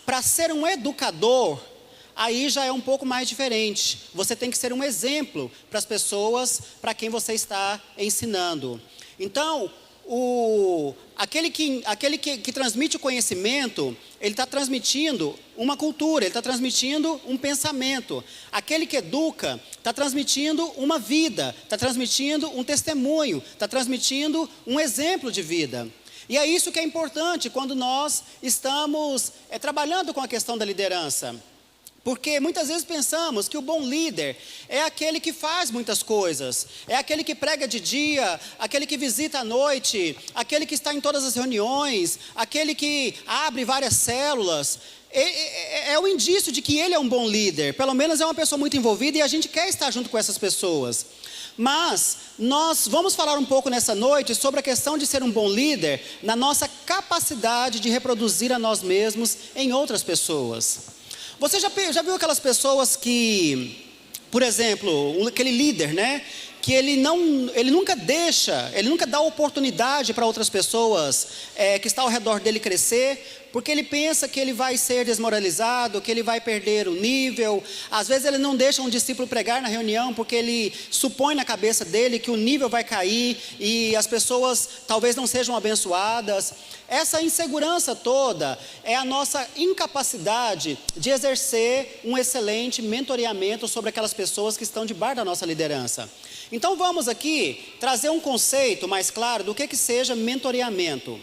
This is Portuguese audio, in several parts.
para ser um educador, aí já é um pouco mais diferente. Você tem que ser um exemplo para as pessoas para quem você está ensinando. Então, aquele que transmite o conhecimento, ele está transmitindo uma cultura, ele está transmitindo um pensamento. Aquele que educa está transmitindo uma vida, está transmitindo um testemunho, está transmitindo um exemplo de vida. E é isso que é importante quando nós estamos trabalhando com a questão da liderança. Porque muitas vezes pensamos que o bom líder é aquele que faz muitas coisas, é aquele que prega de dia, aquele que visita à noite, aquele que está em todas as reuniões, aquele que abre várias células. É o indício de que ele é um bom líder, pelo menos é uma pessoa muito envolvida e a gente quer estar junto com essas pessoas. Mas nós vamos falar um pouco nessa noite sobre a questão de ser um bom líder na nossa capacidade de reproduzir a nós mesmos em outras pessoas. Você já viu aquelas pessoas que, por exemplo, aquele líder, né? Que ele nunca dá oportunidade para outras pessoas que estão ao redor dele crescer, porque ele pensa que ele vai ser desmoralizado, que ele vai perder o nível. Às vezes ele não deixa um discípulo pregar na reunião, porque ele supõe na cabeça dele que o nível vai cair e as pessoas talvez não sejam abençoadas. Essa insegurança toda é a nossa incapacidade de exercer um excelente mentoreamento sobre aquelas pessoas que estão debaixo da nossa liderança. Então vamos aqui trazer um conceito mais claro do que seja mentoreamento.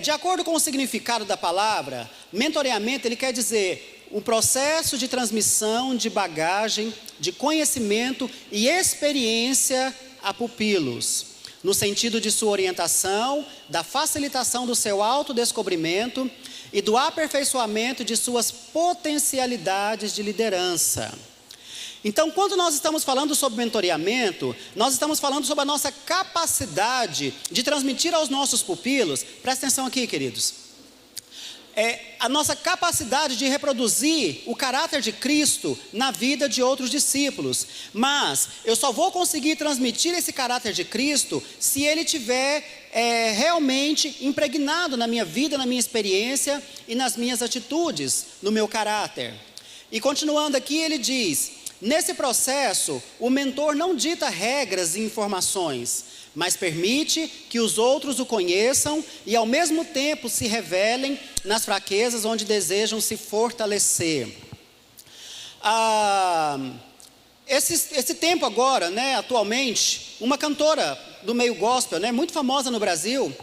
De acordo com o significado da palavra, mentoreamento ele quer dizer um processo de transmissão de bagagem, de conhecimento e experiência a pupilos, no sentido de sua orientação, da facilitação do seu autodescobrimento e do aperfeiçoamento de suas potencialidades de liderança. Então, quando nós estamos falando sobre mentoreamento, nós estamos falando sobre a nossa capacidade de transmitir aos nossos pupilos, presta atenção aqui, queridos, a nossa capacidade de reproduzir o caráter de Cristo na vida de outros discípulos. Mas eu só vou conseguir transmitir esse caráter de Cristo se ele estiver realmente impregnado na minha vida, na minha experiência e nas minhas atitudes, no meu caráter. E continuando aqui, ele diz: nesse processo, o mentor não dita regras e informações, mas permite que os outros o conheçam e ao mesmo tempo se revelem nas fraquezas onde desejam se fortalecer. Esse tempo agora, né, atualmente, uma cantora do meio gospel, né, muito famosa no Brasil,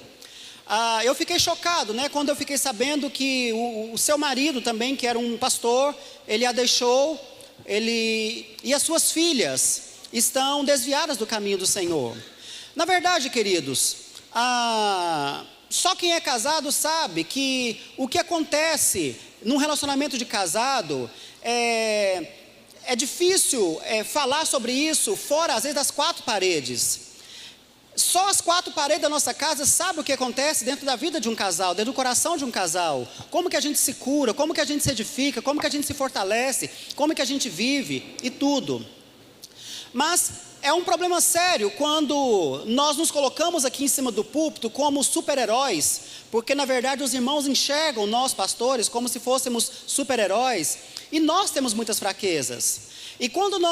eu fiquei chocado, né, quando eu fiquei sabendo que o seu marido também, que era um pastor, ele a deixou, e as suas filhas estão desviadas do caminho do Senhor. Na verdade, queridos, só quem é casado sabe que o que acontece num relacionamento de casado é difícil falar sobre isso fora, às vezes, das quatro paredes. Só as quatro paredes da nossa casa sabem o que acontece dentro da vida de um casal, dentro do coração de um casal. Como que a gente se cura, como que a gente se edifica, como que a gente se fortalece, como que a gente vive e tudo. Mas é um problema sério quando nós nos colocamos aqui em cima do púlpito como super-heróis, porque na verdade os irmãos enxergam nós pastores como se fôssemos super-heróis, e nós temos muitas fraquezas. E quando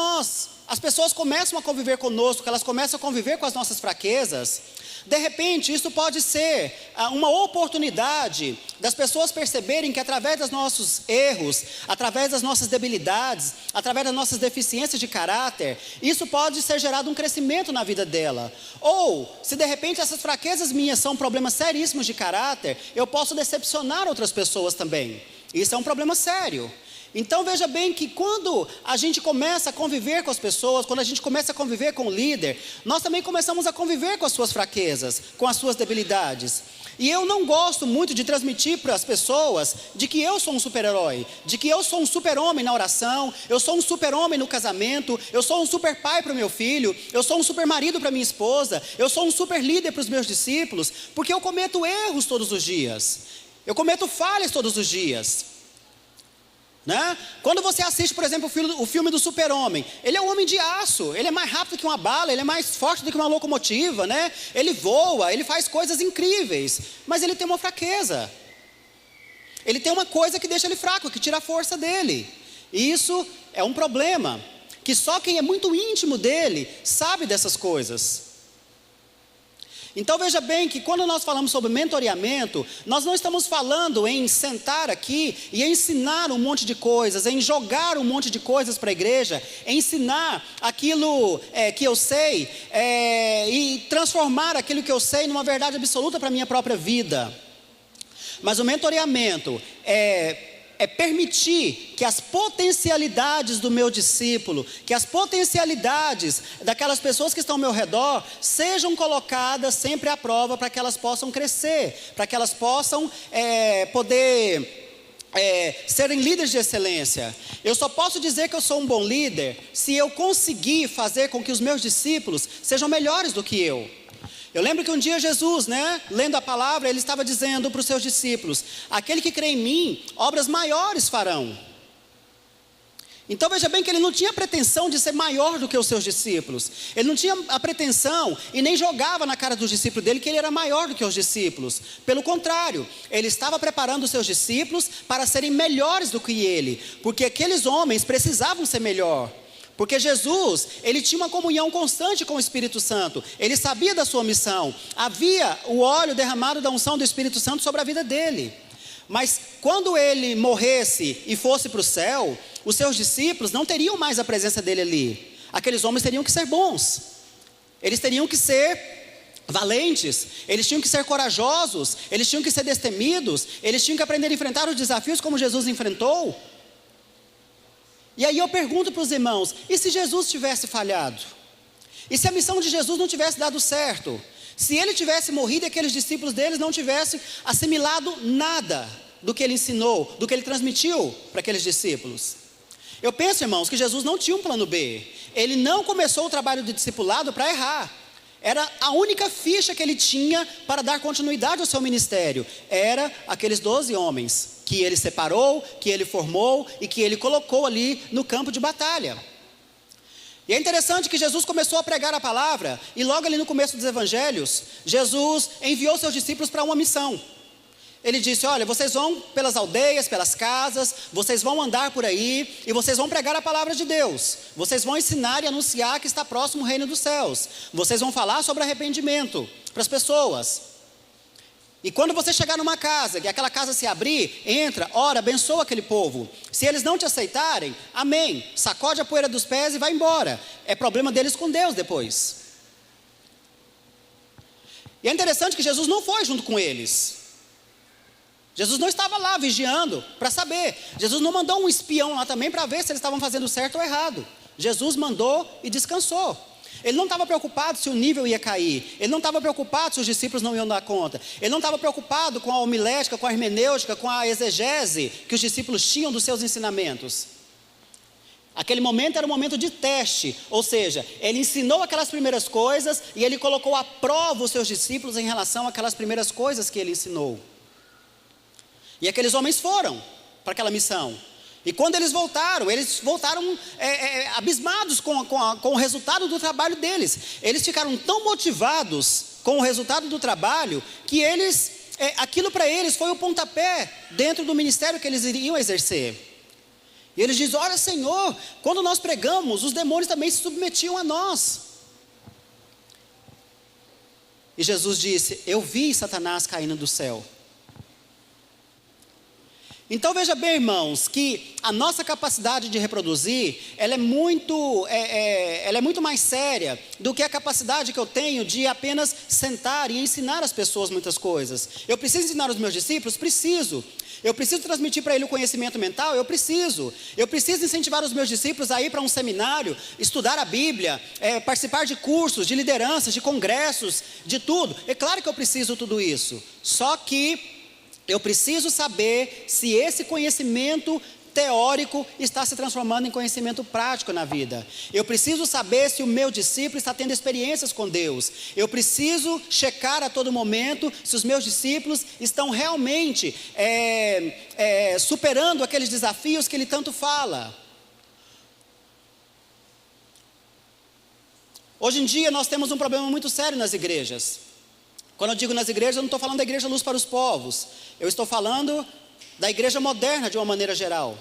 as pessoas começam a conviver conosco, elas começam a conviver com as nossas fraquezas, de repente isso pode ser uma oportunidade das pessoas perceberem que através dos nossos erros, através das nossas debilidades, através das nossas deficiências de caráter, isso pode ser gerado um crescimento na vida dela. Ou, se de repente essas fraquezas minhas são problemas seríssimos de caráter, eu posso decepcionar outras pessoas também. Isso é um problema sério. Então veja bem que quando a gente começa a conviver com as pessoas, quando a gente começa a conviver com o líder, nós também começamos a conviver com as suas fraquezas, com as suas debilidades. E eu não gosto muito de transmitir para as pessoas de que eu sou um super-herói, de que eu sou um super-homem na oração, eu sou um super-homem no casamento, eu sou um super-pai para o meu filho, eu sou um super-marido para minha esposa, eu sou um super-líder para os meus discípulos, porque eu cometo erros todos os dias, eu cometo falhas todos os dias. Né? Quando você assiste, por exemplo, o filme do Super-Homem, ele é um homem de aço, ele é mais rápido que uma bala, ele é mais forte do que uma locomotiva, né? Ele voa, ele faz coisas incríveis, mas ele tem uma fraqueza. ele tem uma coisa que deixa ele fraco, que tira a força dele. E isso é um problema, que só quem é muito íntimo dele sabe dessas coisas. Então veja bem que quando nós falamos sobre mentoreamento, nós não estamos falando em sentar aqui e ensinar um monte de coisas, em jogar um monte de coisas para a igreja, ensinar aquilo que eu sei e transformar aquilo que eu sei numa verdade absoluta para a minha própria vida. Mas o mentoreamento é permitir que as potencialidades do meu discípulo, que as potencialidades daquelas pessoas que estão ao meu redor, sejam colocadas sempre à prova para que elas possam crescer, para que elas possam serem líderes de excelência. Eu só posso dizer que eu sou um bom líder se eu conseguir fazer com que os meus discípulos sejam melhores do que eu. Eu lembro que um dia Jesus, lendo a palavra, ele estava dizendo para os seus discípulos: aquele que crê em mim, obras maiores farão. Então veja bem que ele não tinha pretensão de ser maior do que os seus discípulos. Ele não tinha a pretensão e nem jogava na cara dos discípulos dele que ele era maior do que os discípulos. Pelo contrário, ele estava preparando os seus discípulos para serem melhores do que ele, porque aqueles homens precisavam ser melhor. Porque Jesus, ele tinha uma comunhão constante com o Espírito Santo. Ele sabia da sua missão. Havia o óleo derramado da unção do Espírito Santo sobre a vida dele. Mas quando ele morresse e fosse para o céu, os seus discípulos não teriam mais a presença dele ali. Aqueles homens teriam que ser bons. Eles teriam que ser valentes. Eles tinham que ser corajosos. Eles tinham que ser destemidos. Eles tinham que aprender a enfrentar os desafios como Jesus enfrentou. E aí eu pergunto para os irmãos: e se Jesus tivesse falhado? E se a missão de Jesus não tivesse dado certo? Se ele tivesse morrido e aqueles discípulos deles não tivessem assimilado nada do que ele ensinou, do que ele transmitiu para aqueles discípulos? Eu penso, irmãos, que Jesus não tinha um plano B. Ele não começou o trabalho de discipulado para errar. Era a única ficha que ele tinha para dar continuidade ao seu ministério. Era aqueles 12 homens que ele separou, que ele formou e que ele colocou ali no campo de batalha. E é interessante que Jesus começou a pregar a palavra, e logo ali no começo dos evangelhos, Jesus enviou seus discípulos para uma missão. Ele disse: olha, vocês vão pelas aldeias, pelas casas, vocês vão andar por aí, e vocês vão pregar a palavra de Deus. Vocês vão ensinar e anunciar que está próximo o reino dos céus. Vocês vão falar sobre arrependimento para as pessoas. E quando você chegar numa casa, que aquela casa se abrir, entra, ora, abençoa aquele povo. Se eles não te aceitarem, amém, sacode a poeira dos pés e vai embora. É problema deles com Deus depois. E é interessante que Jesus não foi junto com eles. Jesus não estava lá vigiando para saber. Jesus não mandou um espião lá também para ver se eles estavam fazendo certo ou errado. Jesus mandou e descansou. Ele não estava preocupado se o nível ia cair. Ele não estava preocupado se os discípulos não iam dar conta. Ele não estava preocupado com a homilética, com a hermenêutica, com a exegese que os discípulos tinham dos seus ensinamentos. Aquele momento era um momento de teste, ou seja, ele ensinou aquelas primeiras coisas e ele colocou à prova os seus discípulos em relação àquelas primeiras coisas que ele ensinou. E aqueles homens foram para aquela missão. E quando eles voltaram abismados com o resultado do trabalho deles. Eles ficaram tão motivados com o resultado do trabalho, que aquilo para eles foi o pontapé dentro do ministério que eles iriam exercer. E eles dizem: olha, Senhor, quando nós pregamos, os demônios também se submetiam a nós. E Jesus disse: eu vi Satanás caindo do céu. Então veja bem, irmãos, que a nossa capacidade de reproduzir, ela é muito mais séria do que a capacidade que eu tenho de apenas sentar e ensinar as pessoas muitas coisas. Eu preciso ensinar os meus discípulos? Preciso. Eu preciso transmitir para ele o conhecimento mental? Eu preciso. Eu preciso incentivar os meus discípulos a ir para um seminário, estudar a Bíblia, participar de cursos, de lideranças, de congressos, de tudo. É claro que eu preciso tudo isso. Só que eu preciso saber se esse conhecimento teórico está se transformando em conhecimento prático na vida. Eu preciso saber se o meu discípulo está tendo experiências com Deus. Eu preciso checar a todo momento se os meus discípulos estão realmente superando aqueles desafios que ele tanto fala. Hoje em dia nós temos um problema muito sério nas igrejas. Quando eu digo nas igrejas, eu não estou falando da igreja Luz para os Povos. Eu estou falando da igreja moderna de uma maneira geral.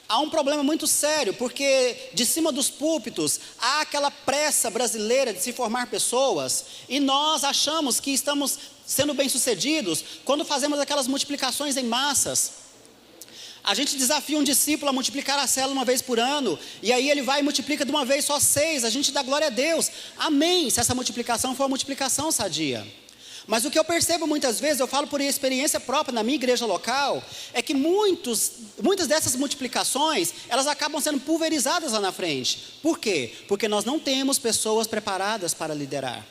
Há um problema muito sério, porque de cima dos púlpitos há aquela pressa brasileira de se formar pessoas, e nós achamos que estamos sendo bem-sucedidos quando fazemos aquelas multiplicações em massas. A gente desafia um discípulo a multiplicar a célula uma vez por ano, e aí ele vai e multiplica de uma vez só 6, a gente dá glória a Deus, amém, se essa multiplicação for uma multiplicação sadia. Mas o que eu percebo muitas vezes, eu falo por experiência própria na minha igreja local, é que muitas dessas multiplicações, elas acabam sendo pulverizadas lá na frente. Por quê? Porque nós não temos pessoas preparadas para liderar.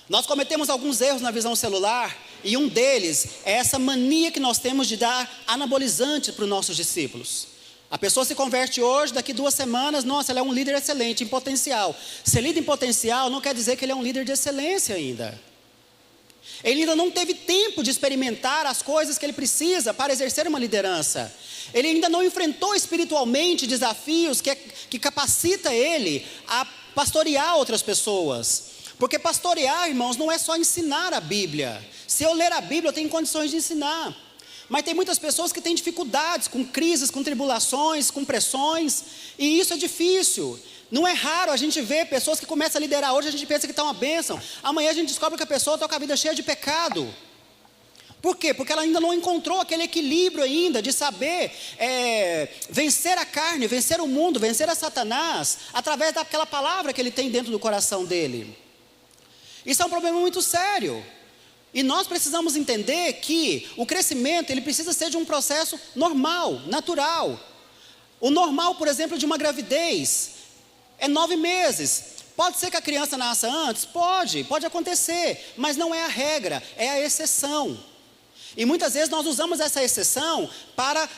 Nós cometemos alguns erros na visão celular, e um deles é essa mania que nós temos de dar anabolizante para os nossos discípulos. A pessoa se converte hoje, daqui 2 semanas, nossa, ela é um líder excelente, em potencial. Ser líder em potencial não quer dizer que ele é um líder de excelência ainda. Ele ainda não teve tempo de experimentar as coisas que ele precisa para exercer uma liderança. Ele ainda não enfrentou espiritualmente desafios que capacita ele a pastorear outras pessoas. Porque pastorear, irmãos, não é só ensinar a Bíblia. Se eu ler a Bíblia, eu tenho condições de ensinar. Mas tem muitas pessoas que têm dificuldades, com crises, com tribulações, com pressões, e isso é difícil. Não é raro a gente ver pessoas que começam a liderar hoje, a gente pensa que está uma bênção, amanhã a gente descobre que a pessoa está com a vida cheia de pecado. Por quê? Porque ela ainda não encontrou aquele equilíbrio ainda de saber vencer a carne, vencer o mundo, vencer a Satanás, através daquela palavra que ele tem dentro do coração dele. Isso é um problema muito sério. E nós precisamos entender que o crescimento, ele precisa ser de um processo normal, natural. O normal, por exemplo, de uma gravidez é 9 meses. Pode ser que a criança nasça antes? Pode acontecer, mas não é a regra, é a exceção. E muitas vezes nós usamos essa exceção para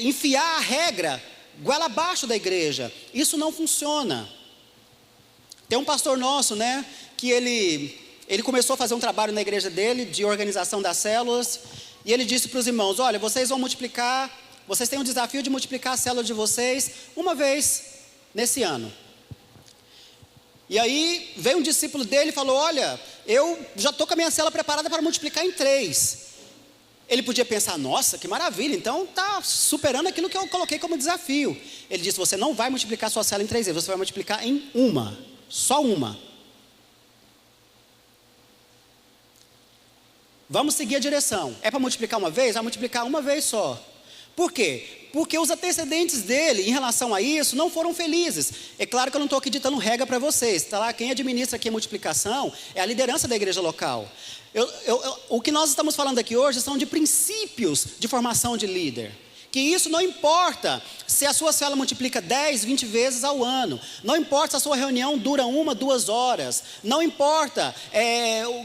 enfiar a regra goela abaixo da igreja. Isso não funciona. Tem um pastor nosso, né, que ele começou a fazer um trabalho na igreja dele, de organização das células, e ele disse para os irmãos, olha, vocês vão multiplicar, vocês têm um desafio de multiplicar a célula de vocês uma vez nesse ano. E aí veio um discípulo dele e falou, olha, eu já estou com a minha célula preparada para multiplicar em 3. Ele podia pensar, nossa, que maravilha, então está superando aquilo que eu coloquei como desafio. Ele disse, você não vai multiplicar sua célula em 3 vezes, você vai multiplicar em uma, só uma. Vamos seguir a direção. É para multiplicar uma vez? Vai multiplicar uma vez só. Por quê? Porque os antecedentes dele, em relação a isso, não foram felizes. É claro que eu não estou aqui ditando regra para vocês. Tá lá, quem administra aqui a multiplicação é a liderança da igreja local. O que nós estamos falando aqui hoje são de princípios de formação de líder. Que isso não importa se a sua célula multiplica 10, 20 vezes ao ano. Não importa se a sua reunião dura 1, 2 horas. Não importa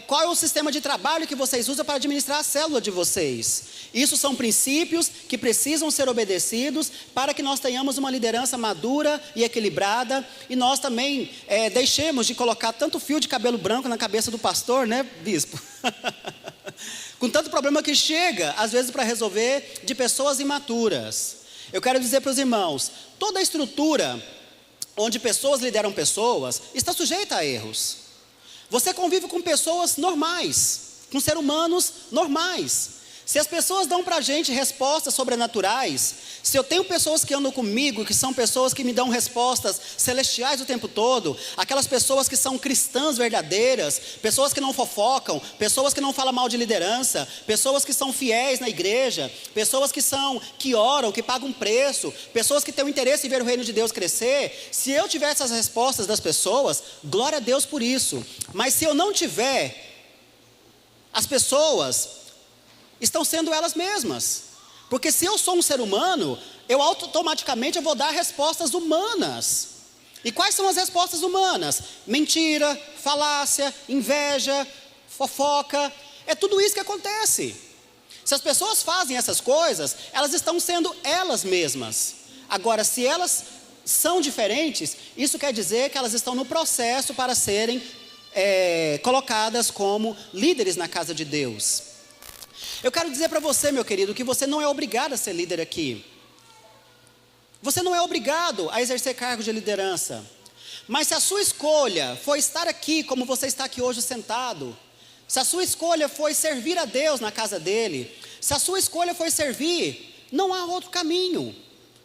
qual é o sistema de trabalho que vocês usam para administrar a célula de vocês. Isso são princípios que precisam ser obedecidos para que nós tenhamos uma liderança madura e equilibrada. E nós também deixemos de colocar tanto fio de cabelo branco na cabeça do pastor, né, bispo? Com tanto problema que chega, às vezes, para resolver, de pessoas imaturas. Eu quero dizer para os irmãos, toda a estrutura onde pessoas lideram pessoas, está sujeita a erros. Você convive com pessoas normais, com seres humanos normais. Se as pessoas dão para a gente respostas sobrenaturais, se eu tenho pessoas que andam comigo, que são pessoas que me dão respostas celestiais o tempo todo, aquelas pessoas que são cristãs verdadeiras, pessoas que não fofocam, pessoas que não falam mal de liderança, pessoas que são fiéis na igreja, pessoas que oram, que pagam preço, pessoas que têm o interesse em ver o reino de Deus crescer, se eu tiver essas respostas das pessoas, glória a Deus por isso. Mas se eu não tiver, as pessoas estão sendo elas mesmas, porque se eu sou um ser humano, eu automaticamente vou dar respostas humanas. E quais são as respostas humanas? Mentira, falácia, inveja, fofoca, é tudo isso que acontece. Se as pessoas fazem essas coisas, elas estão sendo elas mesmas. Agora, se elas são diferentes, isso quer dizer que elas estão no processo para serem colocadas como líderes na casa de Deus. Eu quero dizer para você, meu querido, que você não é obrigado a ser líder aqui. Você não é obrigado a exercer cargo de liderança. Mas se a sua escolha for estar aqui, como você está aqui hoje sentado, se a sua escolha foi servir a Deus na casa dele, se a sua escolha foi servir, não há outro caminho,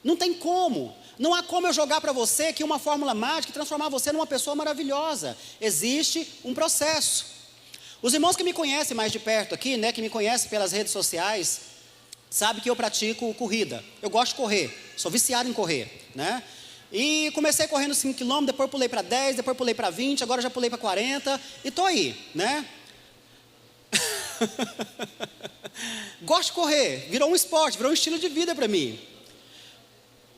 não tem como. Não há como eu jogar para você que uma fórmula mágica e transformar você numa pessoa maravilhosa. Existe um processo. Os irmãos que me conhecem mais de perto aqui, né, que me conhecem pelas redes sociais, sabem que eu pratico corrida. Eu gosto de correr, sou viciado em correr, né? E comecei correndo 5 km, depois pulei para 10, depois pulei para 20, agora já pulei para 40 e estou aí, né? Gosto de correr, virou um esporte, virou um estilo de vida para mim.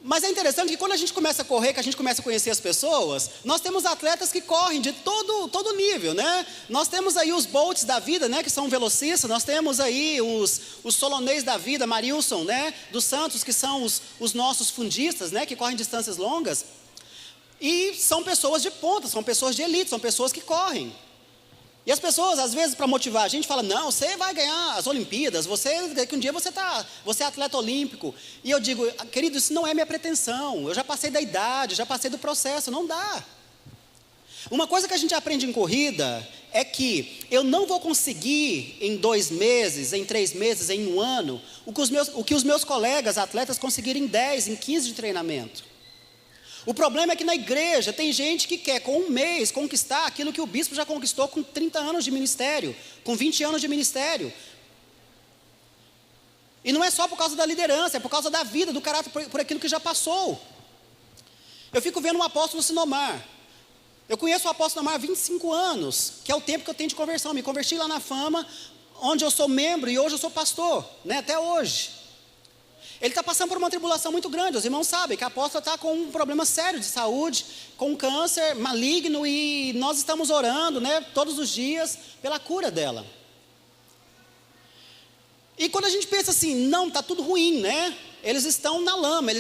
Mas é interessante que quando a gente começa a correr, que a gente começa a conhecer as pessoas, nós temos atletas que correm de todo nível, né? Nós temos aí os Bolts da vida, né, que são velocistas, nós temos aí os Solonês da vida, Marilson, né, dos Santos, que são os nossos fundistas, né, que correm distâncias longas. E são pessoas de ponta, são pessoas de elite, são pessoas que correm. E as pessoas, às vezes, para motivar a gente, falam, não, você vai ganhar as Olimpíadas, que um dia você é atleta olímpico. E eu digo, querido, isso não é minha pretensão, eu já passei da idade, já passei do processo, não dá. Uma coisa que a gente aprende em corrida é que eu não vou conseguir em 2 meses, em 3 meses, em 1 ano, o que os meus colegas atletas conseguiram em 10, em 15 de treinamento. O problema é que na igreja tem gente que quer com 1 mês conquistar aquilo que o bispo já conquistou com 30 anos de ministério, com 20 anos de ministério. E não é só por causa da liderança, é por causa da vida, do caráter, por aquilo que já passou. Eu fico vendo um apóstolo Sinomar. Eu conheço o apóstolo Sinomar há 25 anos, que é o tempo que eu tenho de conversão. Me converti lá na Fama, onde eu sou membro e hoje eu sou pastor, né, até hoje. Ele está passando por uma tribulação muito grande. Os irmãos sabem que a apóstola está com um problema sério de saúde, com um câncer maligno, e nós estamos orando, né, todos os dias pela cura dela. E quando a gente pensa assim, não, está tudo ruim, né? Eles estão na lama,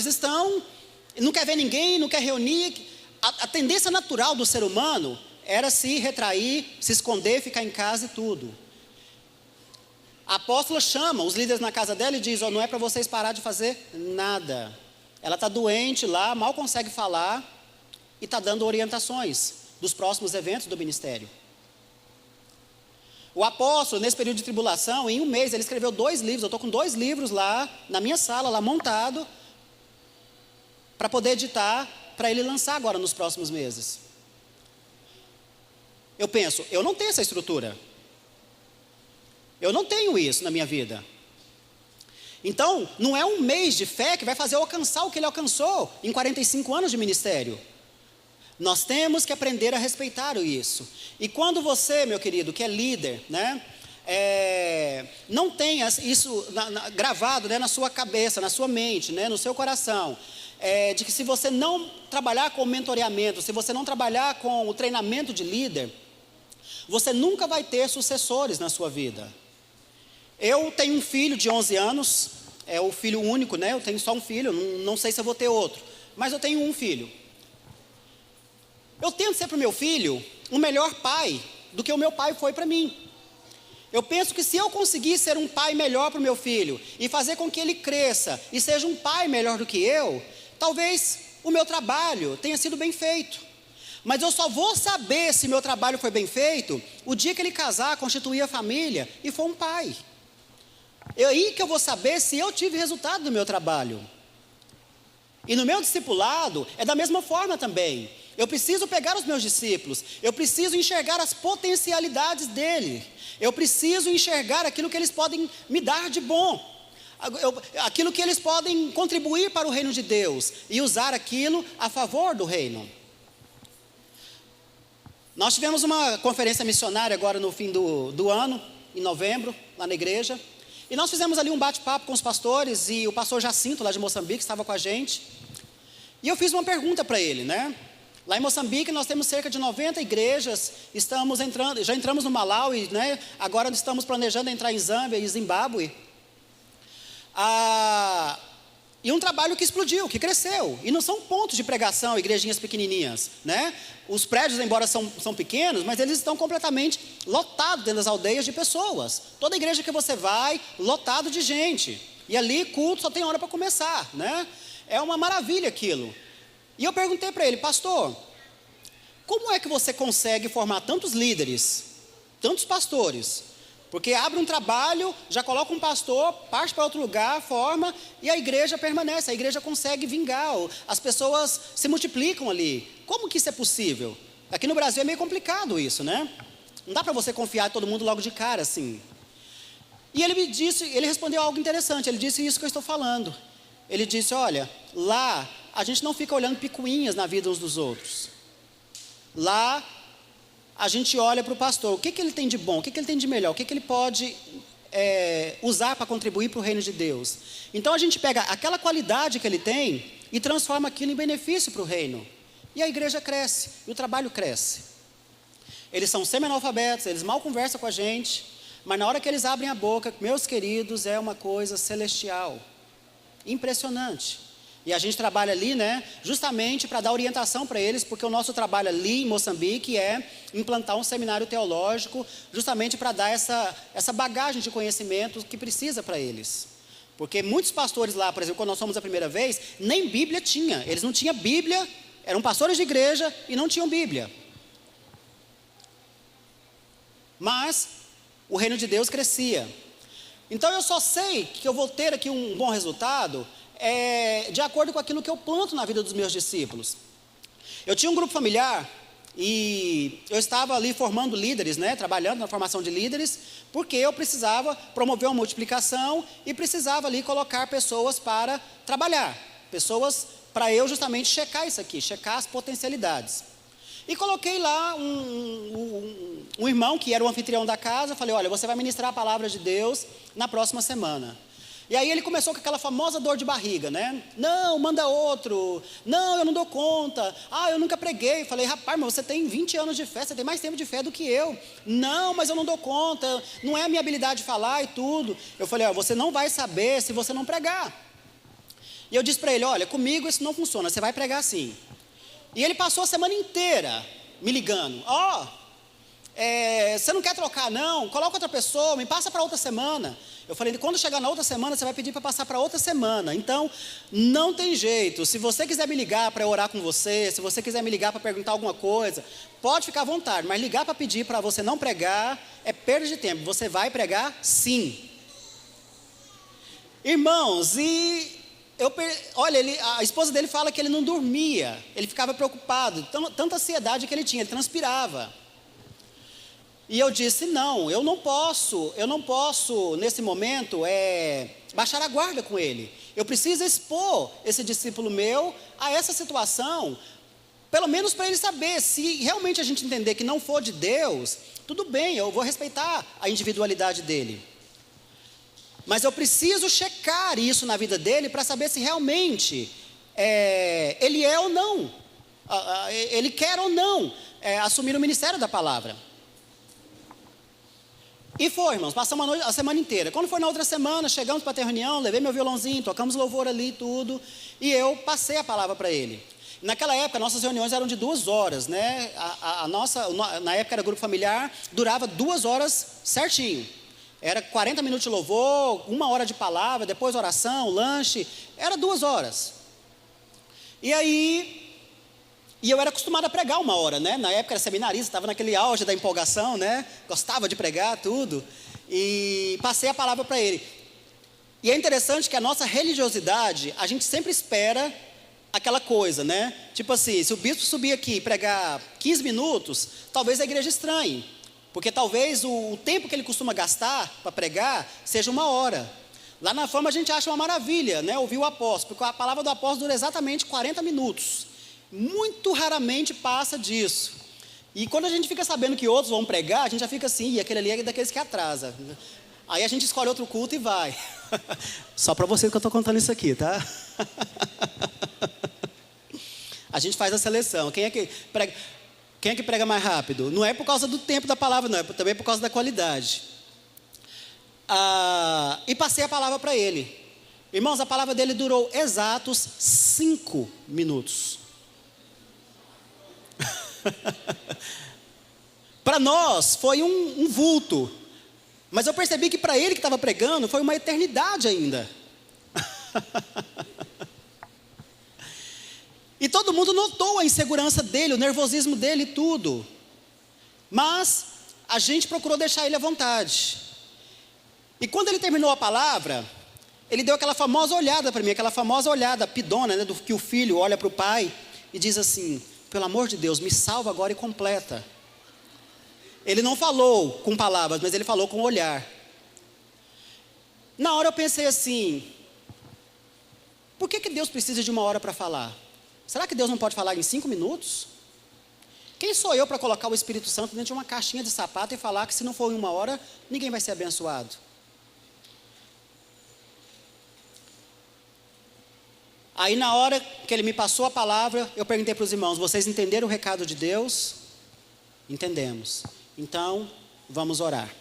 não quer ver ninguém, não quer reunir. A tendência natural do ser humano era se retrair, se esconder, ficar em casa e tudo. A apóstola chama os líderes na casa dela e diz, não é para vocês parar de fazer nada. Ela está doente lá, mal consegue falar e está dando orientações dos próximos eventos do ministério. O apóstolo, nesse período de tribulação, em 1 mês, ele escreveu 2 livros. Eu estou com 2 livros lá, na minha sala, lá montado, para poder editar, para ele lançar agora nos próximos meses. Eu penso, eu não tenho essa estrutura. Eu não tenho isso na minha vida. Então, não é 1 mês de fé que vai fazer eu alcançar o que ele alcançou em 45 anos de ministério. Nós temos que aprender a respeitar isso. E quando você, meu querido, que é líder, né, não tenha isso gravado, né, na sua cabeça, na sua mente, né, no seu coração, de que se você não trabalhar com o mentoreamento, se você não trabalhar com o treinamento de líder, você nunca vai ter sucessores na sua vida. Eu tenho um filho de 11 anos, é o filho único, né? Eu tenho só um filho, não sei se eu vou ter outro, mas eu tenho um filho. Eu tento ser para o meu filho um melhor pai do que o meu pai foi para mim. Eu penso que se eu conseguir ser um pai melhor para o meu filho e fazer com que ele cresça e seja um pai melhor do que eu, talvez o meu trabalho tenha sido bem feito. Mas eu só vou saber se meu trabalho foi bem feito o dia que ele casar, constituir a família e for um pai. É aí que eu vou saber se eu tive resultado do meu trabalho. E no meu discipulado é da mesma forma também. Eu preciso pegar os meus discípulos, eu preciso enxergar as potencialidades dele, eu preciso enxergar aquilo que eles podem me dar de bom, aquilo que eles podem contribuir para o reino de Deus e usar aquilo a favor do reino. Nós tivemos uma conferência missionária agora no fim do ano, em novembro, lá na igreja. E nós fizemos ali um bate-papo com os pastores e o pastor Jacinto, lá de Moçambique, estava com a gente. E eu fiz uma pergunta para ele, né? Lá em Moçambique nós temos cerca de 90 igrejas, já entramos no Malawi, né? Agora estamos planejando entrar em Zâmbia e Zimbábue. E um trabalho que explodiu, que cresceu. E não são pontos de pregação, igrejinhas pequenininhas, né? Os prédios, embora são pequenos, mas eles estão completamente lotados dentro das aldeias de pessoas. Toda igreja que você vai, lotado de gente. E ali, culto, só tem hora para começar, né? É uma maravilha aquilo. E eu perguntei para ele, pastor, como é que você consegue formar tantos líderes tantos pastores. Porque abre um trabalho, já coloca um pastor, parte para outro lugar, forma, e a igreja permanece, a igreja consegue vingar, as pessoas se multiplicam ali. Como que isso é possível? Aqui no Brasil é meio complicado isso, né? Não dá para você confiar em todo mundo logo de cara, assim. E ele respondeu algo interessante, ele disse isso que eu estou falando. Ele disse, olha, lá a gente não fica olhando picuinhas na vida uns dos outros. Lá a gente olha para o pastor, o que ele tem de bom, o que ele tem de melhor, o que ele pode usar para contribuir para o reino de Deus. Então a gente pega aquela qualidade que ele tem e transforma aquilo em benefício para o reino. E a igreja cresce, e o trabalho cresce. Eles são semi-analfabetos, eles mal conversam com a gente, mas na hora que eles abrem a boca, meus queridos, é uma coisa celestial, impressionante. E a gente trabalha ali, né, justamente para dar orientação para eles, porque o nosso trabalho ali em Moçambique é implantar um seminário teológico, justamente para dar essa bagagem de conhecimento que precisa para eles. Porque muitos pastores lá, por exemplo, quando nós fomos a primeira vez, nem Bíblia tinha, eles não tinham Bíblia, eram pastores de igreja e não tinham Bíblia. Mas o reino de Deus crescia. Então eu só sei que eu vou ter aqui um bom resultado de acordo com aquilo que eu planto na vida dos meus discípulos. Eu tinha um grupo familiar e eu estava ali formando líderes, né, trabalhando na formação de líderes, porque eu precisava promover uma multiplicação e precisava ali colocar pessoas para trabalhar, pessoas para eu justamente checar isso aqui, checar as potencialidades. E coloquei lá um irmão que era o anfitrião da casa, falei, olha, você vai ministrar a palavra de Deus na próxima semana. E aí ele começou com aquela famosa dor de barriga, né? Não, manda outro. Não, eu não dou conta. Ah, eu nunca preguei. Falei, rapaz, mas você tem 20 anos de fé, você tem mais tempo de fé do que eu. Não, mas eu não dou conta, não é a minha habilidade de falar e tudo. Eu falei, ó, você não vai saber se você não pregar. E eu disse para ele, olha, comigo isso não funciona, você vai pregar sim. E ele passou a semana inteira me ligando. Você não quer trocar não? Coloca outra pessoa, me passa para outra semana. Eu falei, quando chegar na outra semana, você vai pedir para passar para outra semana. Então, não tem jeito. Se você quiser me ligar para eu orar com você, se você quiser me ligar para perguntar alguma coisa, pode ficar à vontade. Mas ligar para pedir para você não pregar é perda de tempo. Você vai pregar sim. Irmãos, olha, a esposa dele fala que ele não dormia. Ele ficava preocupado, tanta ansiedade que ele tinha, ele transpirava. E eu disse, não, eu não posso, nesse momento, baixar a guarda com ele. Eu preciso expor esse discípulo meu a essa situação, pelo menos para ele saber, se realmente a gente entender que não for de Deus, tudo bem, eu vou respeitar a individualidade dele. Mas eu preciso checar isso na vida dele para saber se realmente ele é ou não, ele quer ou não assumir o ministério da palavra. E foi, irmãos, passamos a semana inteira. Quando foi na outra semana, chegamos para ter reunião, levei meu violãozinho, tocamos louvor ali e tudo, e eu passei a palavra para ele. Naquela época, nossas reuniões eram de 2 horas, né? Na época era grupo familiar, durava 2 horas certinho. Era 40 minutos de louvor, 1 hora de palavra, depois oração, lanche, era 2 horas. E eu era acostumado a pregar 1 hora, né? Na época era seminarista, estava naquele auge da empolgação, né? Gostava de pregar, tudo. E passei a palavra para ele. E é interessante que a nossa religiosidade, a gente sempre espera aquela coisa, né? Tipo assim, se o bispo subir aqui e pregar 15 minutos, talvez a igreja estranhe. Porque talvez o tempo que ele costuma gastar para pregar seja 1 hora. Lá na Fama a gente acha uma maravilha, né? Ouvir o apóstolo, porque a palavra do apóstolo dura exatamente 40 minutos. Muito raramente passa disso. E quando a gente fica sabendo que outros vão pregar, a gente já fica assim, e aquele ali é daqueles que atrasa. Aí a gente escolhe outro culto e vai. Só para vocês que eu estou contando isso aqui, tá? A gente faz a seleção. Quem é que prega mais rápido? Não é por causa do tempo da palavra, não, é também por causa da qualidade. E passei a palavra para ele. Irmãos, a palavra dele durou exatos 5 minutos. Para nós foi um vulto, mas eu percebi que para ele que estava pregando foi uma eternidade ainda. E todo mundo notou a insegurança dele, o nervosismo dele e tudo. Mas a gente procurou deixar ele à vontade. E quando ele terminou a palavra, ele deu aquela famosa olhada para mim, aquela famosa olhada pidona, né, do que o filho olha para o pai e diz assim: pelo amor de Deus, me salva agora e completa. Ele não falou com palavras, mas ele falou com o olhar. Na hora eu pensei assim: por que Deus precisa de 1 hora para falar? Será que Deus não pode falar em 5 minutos? Quem sou eu para colocar o Espírito Santo dentro de uma caixinha de sapato e falar que se não for em 1 hora, ninguém vai ser abençoado? Aí na hora que ele me passou a palavra, eu perguntei para os irmãos: vocês entenderam o recado de Deus? Entendemos. Então, vamos orar.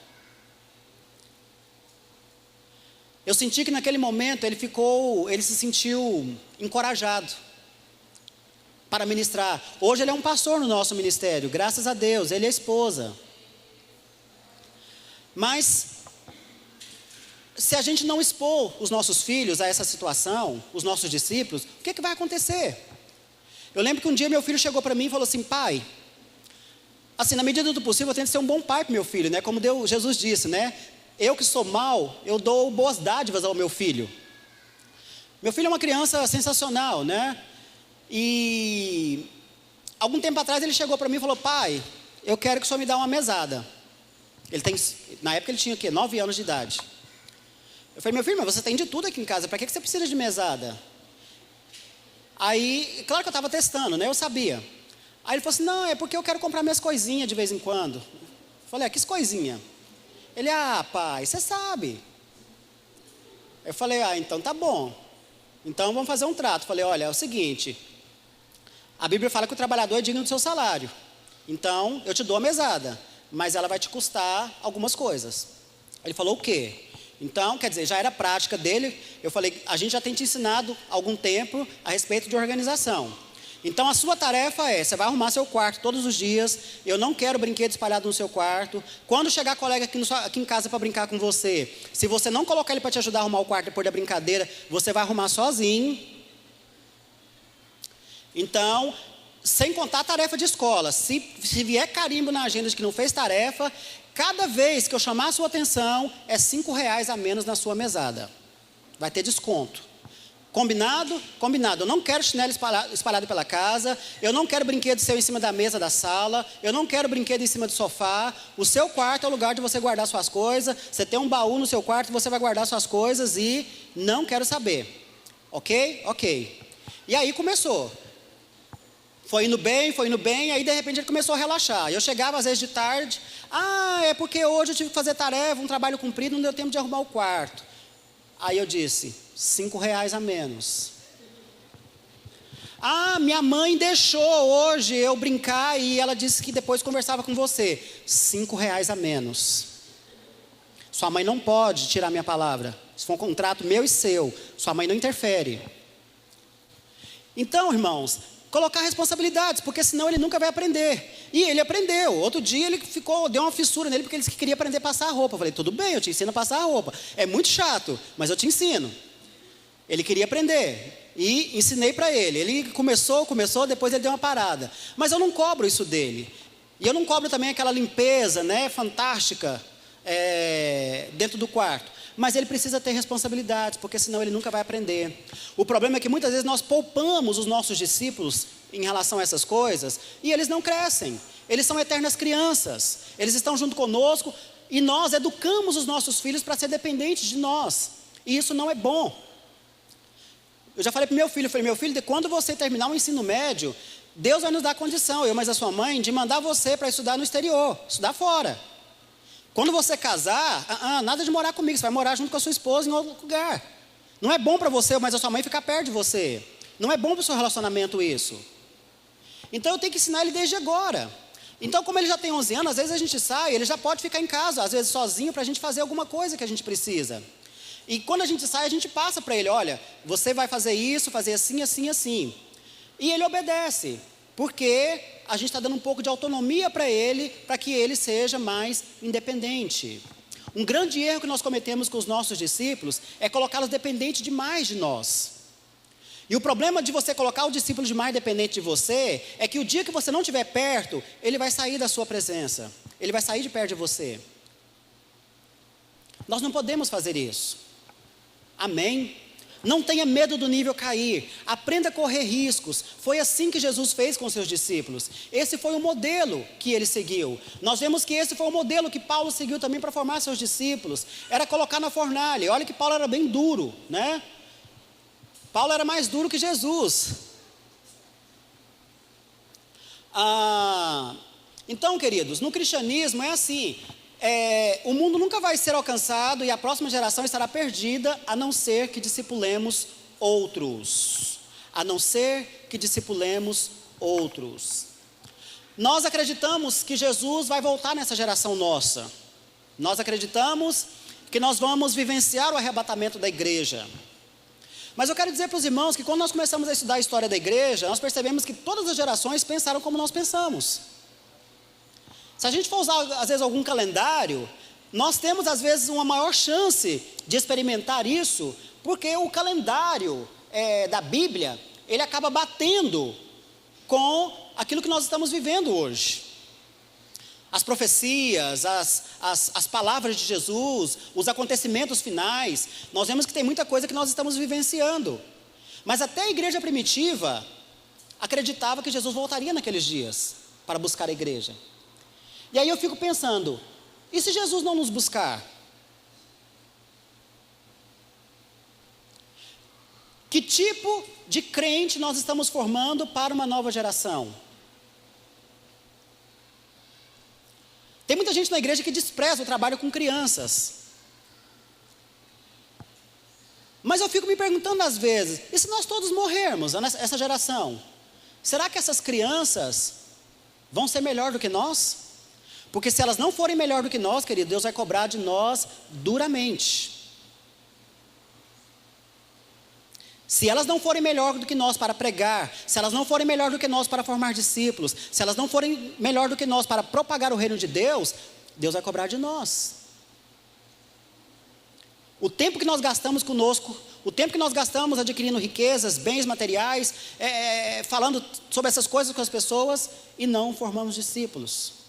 Eu senti que naquele momento ele se sentiu encorajado para ministrar. Hoje ele é um pastor no nosso ministério, graças a Deus, ele é esposa. Mas, se a gente não expor os nossos filhos a essa situação, os nossos discípulos, o que vai acontecer? Eu lembro que um dia meu filho chegou para mim e falou assim: pai, assim, na medida do possível eu tento ser um bom pai para o meu filho, né? Como Jesus disse, né? Eu que sou mau, eu dou boas dádivas ao meu filho. Meu filho é uma criança sensacional, né? E algum tempo atrás ele chegou para mim e falou: pai, eu quero que o senhor me dê uma mesada. Na época ele tinha o quê? 9 anos de idade. Eu falei: meu filho, mas você tem de tudo aqui em casa, para que você precisa de mesada? Aí, claro que eu estava testando, né? Eu sabia. Aí ele falou assim: não, é porque eu quero comprar minhas coisinhas de vez em quando. Eu falei: que coisinha? Ele: pai, você sabe. Eu falei: então tá bom. Então vamos fazer um trato. Eu falei: olha, é o seguinte, a Bíblia fala que o trabalhador é digno do seu salário. Então, eu te dou a mesada, mas ela vai te custar algumas coisas. Ele falou: o quê? Então, quer dizer, já era prática dele. Eu falei: a gente já tem te ensinado há algum tempo a respeito de organização. Então, a sua tarefa é: você vai arrumar seu quarto todos os dias. Eu não quero brinquedo espalhado no seu quarto. Quando chegar colega aqui em casa para brincar com você, se você não colocar ele para te ajudar a arrumar o quarto depois da brincadeira, você vai arrumar sozinho. Então, sem contar a tarefa de escola, se vier carimbo na agenda de que não fez tarefa, cada vez que eu chamar a sua atenção, é R$5 a menos na sua mesada. Vai ter desconto. Combinado? Combinado. Eu não quero chinelo espalhado pela casa, eu não quero brinquedo seu em cima da mesa da sala, eu não quero brinquedo em cima do sofá. O seu quarto é o lugar de você guardar suas coisas. Você tem um baú no seu quarto, você vai guardar suas coisas e não quero saber. Ok? Ok. E aí começou. Foi indo bem, aí de repente ele começou a relaxar. Eu chegava às vezes de tarde: é porque hoje eu tive que fazer tarefa, um trabalho cumprido, não deu tempo de arrumar o quarto. Aí eu disse: R$5 a menos. Minha mãe deixou hoje eu brincar e ela disse que depois conversava com você. R$5 a menos. Sua mãe não pode tirar minha palavra. Isso foi um contrato meu e seu. Sua mãe não interfere. Então, irmãos, colocar responsabilidades, porque senão ele nunca vai aprender. E ele aprendeu. Outro dia ele deu uma fissura nele, porque ele disse que queria aprender a passar a roupa. Eu falei: tudo bem, eu te ensino a passar a roupa. É muito chato, mas eu te ensino. Ele queria aprender e ensinei para ele. Ele começou, depois ele deu uma parada. Mas eu não cobro isso dele. E eu não cobro também aquela limpeza, né, fantástica dentro do quarto. Mas ele precisa ter responsabilidades, porque senão ele nunca vai aprender. O problema é que muitas vezes nós poupamos os nossos discípulos em relação a essas coisas e eles não crescem. Eles são eternas crianças. Eles estão junto conosco e nós educamos os nossos filhos para ser dependentes de nós. E isso não é bom. Eu já falei para meu filho, meu filho, quando você terminar o ensino médio, Deus vai nos dar condição, eu mais a sua mãe, de mandar você para estudar no exterior, estudar fora. Quando você casar, nada de morar comigo, você vai morar junto com a sua esposa em outro lugar. Não é bom para você, mas a sua mãe ficar perto de você. Não é bom para o seu relacionamento isso. Então eu tenho que ensinar ele desde agora. Então, como ele já tem 11 anos, às vezes a gente sai, ele já pode ficar em casa, às vezes sozinho, para a gente fazer alguma coisa que a gente precisa. E quando a gente sai, a gente passa para ele: olha, você vai fazer isso, fazer assim, assim, assim. E ele obedece, porque a gente está dando um pouco de autonomia para ele, para que ele seja mais independente. Um grande erro que nós cometemos com os nossos discípulos é colocá-los dependentes demais de nós. E o problema de você colocar o discípulo demais dependente de você é que o dia que você não estiver perto, ele vai sair da sua presença. ele vai sair de perto de você. Nós não podemos fazer isso. Amém? Não tenha medo do nível cair, aprenda a correr riscos. Foi assim que Jesus fez com seus discípulos. Esse foi o modelo que ele seguiu. Nós vemos que esse foi o modelo que Paulo seguiu também para formar seus discípulos. Era colocar na fornalha. Olha que Paulo era bem duro, né? Paulo era mais duro que Jesus. Então, queridos, no cristianismo é assim. O mundo nunca vai ser alcançado e a próxima geração estará perdida, a não ser que discipulemos outros. A não ser que discipulemos outros. Nós acreditamos que Jesus vai voltar nessa geração nossa. Nós acreditamos que nós vamos vivenciar o arrebatamento da igreja. Mas eu quero dizer para os irmãos que quando nós começamos a estudar a história da igreja, nós percebemos que todas as gerações pensaram como nós pensamos. Se a gente for usar, às vezes, algum calendário, nós temos, às vezes, uma maior chance de experimentar isso, porque o calendário da Bíblia, ele acaba batendo com aquilo que nós estamos vivendo hoje. As profecias, as palavras de Jesus, os acontecimentos finais, nós vemos que tem muita coisa que nós estamos vivenciando. Mas até a igreja primitiva acreditava que Jesus voltaria naqueles dias para buscar a igreja. E aí eu fico pensando, e se Jesus não nos buscar? Que tipo de crente nós estamos formando para uma nova geração? Tem muita gente na igreja que despreza o trabalho com crianças. Mas eu fico me perguntando às vezes, e se nós todos morrermos, essa geração? Será que essas crianças vão ser melhor do que nós? Porque se elas não forem melhor do que nós, querido, Deus vai cobrar de nós duramente. Se elas não forem melhor do que nós para pregar, se elas não forem melhor do que nós para formar discípulos, se elas não forem melhor do que nós para propagar o reino de Deus, Deus vai cobrar de nós. O tempo que nós gastamos conosco, o tempo que nós gastamos adquirindo riquezas, bens materiais, falando sobre essas coisas com as pessoas e não formamos discípulos.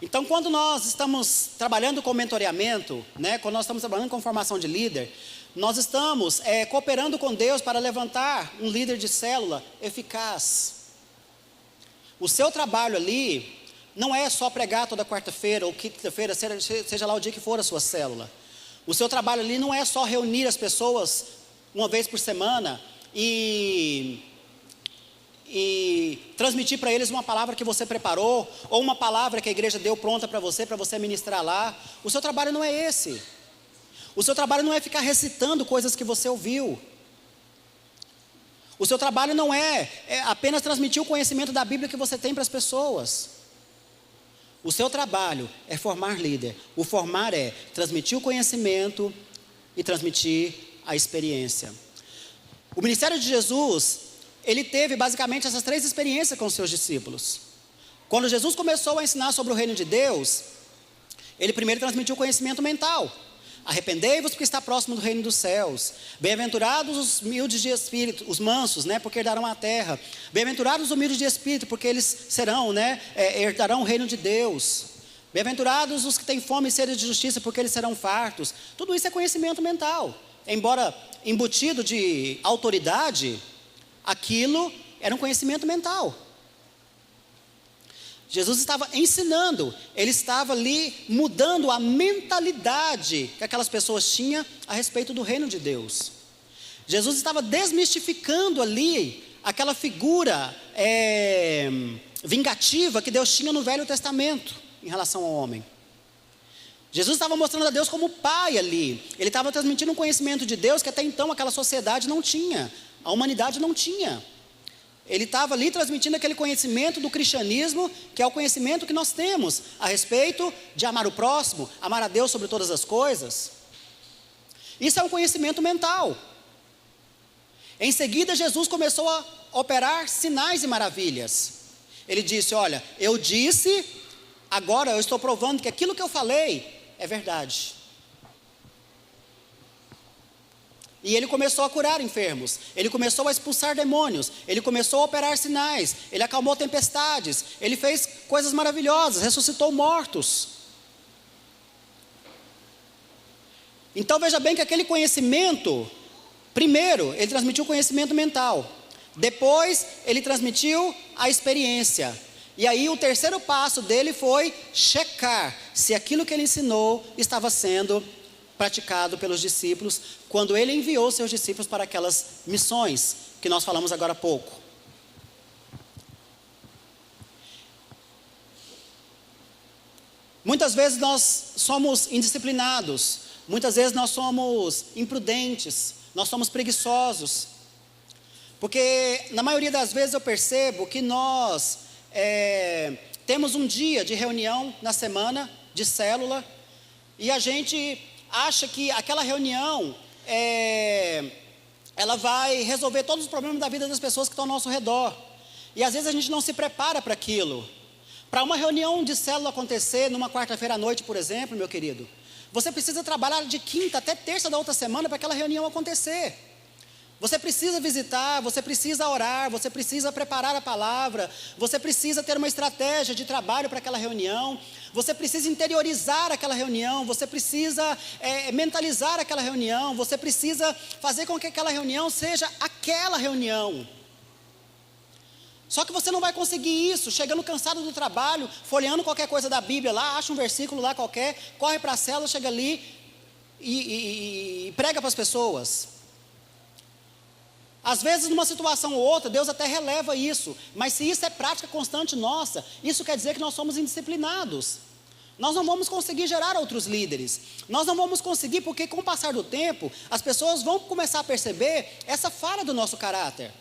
Então, quando nós estamos trabalhando com mentoreamento, né, quando nós estamos trabalhando com formação de líder, nós estamos cooperando com Deus para levantar um líder de célula eficaz. O seu trabalho ali não é só pregar toda quarta-feira ou quinta-feira, seja lá o dia que for a sua célula. O seu trabalho ali não é só reunir as pessoas uma vez por semana e transmitir para eles uma palavra que você preparou, ou uma palavra que a igreja deu pronta para você ministrar lá. O seu trabalho não é esse. O seu trabalho não é ficar recitando coisas que você ouviu. O seu trabalho não é apenas transmitir o conhecimento da Bíblia que você tem para as pessoas. O seu trabalho é formar líder. O formar é transmitir o conhecimento e transmitir a experiência. O ministério de Jesus, ele teve basicamente essas 3 experiências com os seus discípulos. Quando Jesus começou a ensinar sobre o reino de Deus, ele primeiro transmitiu o conhecimento mental. Arrependei-vos porque está próximo do reino dos céus. Bem-aventurados os humildes de espírito, os mansos, né, porque herdarão a terra. Bem-aventurados os humildes de espírito, porque eles serão, né, herdarão o reino de Deus. Bem-aventurados os que têm fome e sede de justiça, porque eles serão fartos. Tudo isso é conhecimento mental. Embora embutido de autoridade, aquilo era um conhecimento mental. Jesus estava ensinando, ele estava ali mudando a mentalidade que aquelas pessoas tinham a respeito do reino de Deus. Jesus estava desmistificando ali aquela figura vingativa que Deus tinha no Velho Testamento em relação ao homem. Jesus estava mostrando a Deus como Pai ali. Ele estava transmitindo um conhecimento de Deus que até então aquela sociedade não tinha, a humanidade não tinha. Ele estava ali transmitindo aquele conhecimento do cristianismo, que é o conhecimento que nós temos a respeito de amar o próximo, amar a Deus sobre todas as coisas. Isso é um conhecimento mental. Em seguida, Jesus começou a operar sinais e maravilhas. Ele disse: olha, eu disse, agora eu estou provando que aquilo que eu falei é verdade. E ele começou a curar enfermos, ele começou a expulsar demônios, ele começou a operar sinais, ele acalmou tempestades, ele fez coisas maravilhosas, ressuscitou mortos. Então veja bem que aquele conhecimento, primeiro ele transmitiu o conhecimento mental, depois ele transmitiu a experiência. E aí o terceiro passo dele foi checar se aquilo que ele ensinou estava sendo praticado pelos discípulos, quando ele enviou seus discípulos para aquelas missões, que nós falamos agora há pouco. Muitas vezes nós somos indisciplinados, muitas vezes nós somos imprudentes, nós somos preguiçosos, porque na maioria das vezes eu percebo que nós temos um dia de reunião na semana, de célula, e a gente acha que aquela reunião, ela vai resolver todos os problemas da vida das pessoas que estão ao nosso redor. E às vezes a gente não se prepara para aquilo. Para uma reunião de célula acontecer numa quarta-feira à noite, por exemplo, meu querido, você precisa trabalhar de quinta até terça da outra semana para aquela reunião acontecer. Você precisa visitar, você precisa orar, você precisa preparar a palavra, você precisa ter uma estratégia de trabalho para aquela reunião, você precisa interiorizar aquela reunião, você precisa mentalizar aquela reunião, você precisa fazer com que aquela reunião seja aquela reunião. Só que você não vai conseguir isso chegando cansado do trabalho, folheando qualquer coisa da Bíblia lá, acha um versículo lá qualquer, corre para a célula, chega ali e prega para as pessoas. Às vezes, numa situação ou outra, Deus até releva isso, mas se isso é prática constante nossa, isso quer dizer que nós somos indisciplinados. Nós não vamos conseguir gerar outros líderes, nós não vamos conseguir, porque com o passar do tempo, as pessoas vão começar a perceber essa falha do nosso caráter.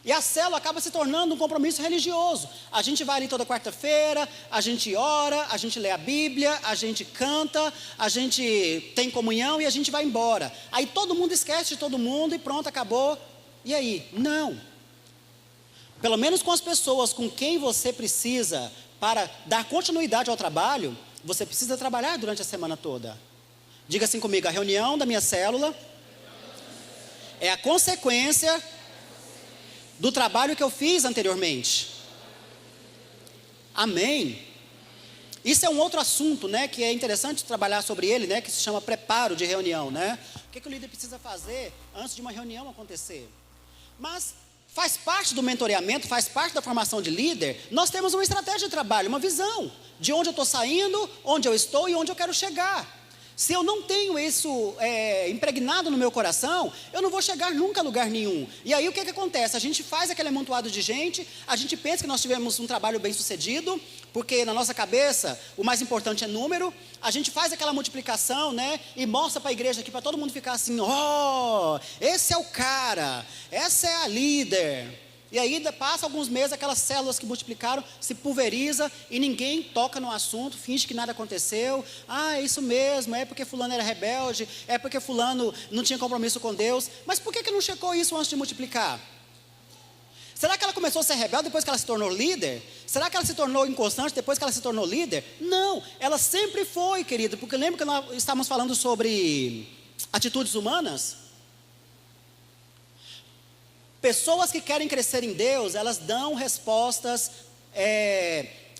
E a célula acaba se tornando um compromisso religioso. A gente vai ali toda quarta-feira, a gente ora, a gente lê a Bíblia, a gente canta, a gente tem comunhão e a gente vai embora. Aí todo mundo esquece de todo mundo e pronto, acabou. E aí? Não. Pelo menos com as pessoas com quem você precisa para dar continuidade ao trabalho, você precisa trabalhar durante a semana toda. Diga assim comigo: a reunião da minha célula é a consequência do trabalho que eu fiz anteriormente. Amém? Isso é um outro assunto, né, que é interessante trabalhar sobre ele, né, que se chama preparo de reunião, né? O que o líder precisa fazer antes de uma reunião acontecer? Mas faz parte do mentoreamento, faz parte da formação de líder. Nós temos uma estratégia de trabalho, uma visão de onde eu estou saindo, onde eu estou e onde eu quero chegar. Se eu não tenho isso impregnado no meu coração, eu não vou chegar nunca a lugar nenhum. E aí o que acontece? A gente faz aquele amontoado de gente, a gente pensa que nós tivemos um trabalho bem sucedido, porque na nossa cabeça o mais importante é número. A gente faz aquela multiplicação, né? E mostra para a igreja aqui, para todo mundo ficar assim: ó, esse é o cara, essa é a líder. E aí passa alguns meses, aquelas células que multiplicaram se pulveriza e ninguém toca no assunto, finge que nada aconteceu. Ah, é isso mesmo, é porque fulano era rebelde, é porque fulano não tinha compromisso com Deus. Mas por que não checou isso antes de multiplicar? Será que ela começou a ser rebelde depois que ela se tornou líder? Será que ela se tornou inconstante depois que ela se tornou líder? Não, ela sempre foi, querido, porque lembra que nós estávamos falando sobre atitudes humanas? Pessoas que querem crescer em Deus, elas dão respostas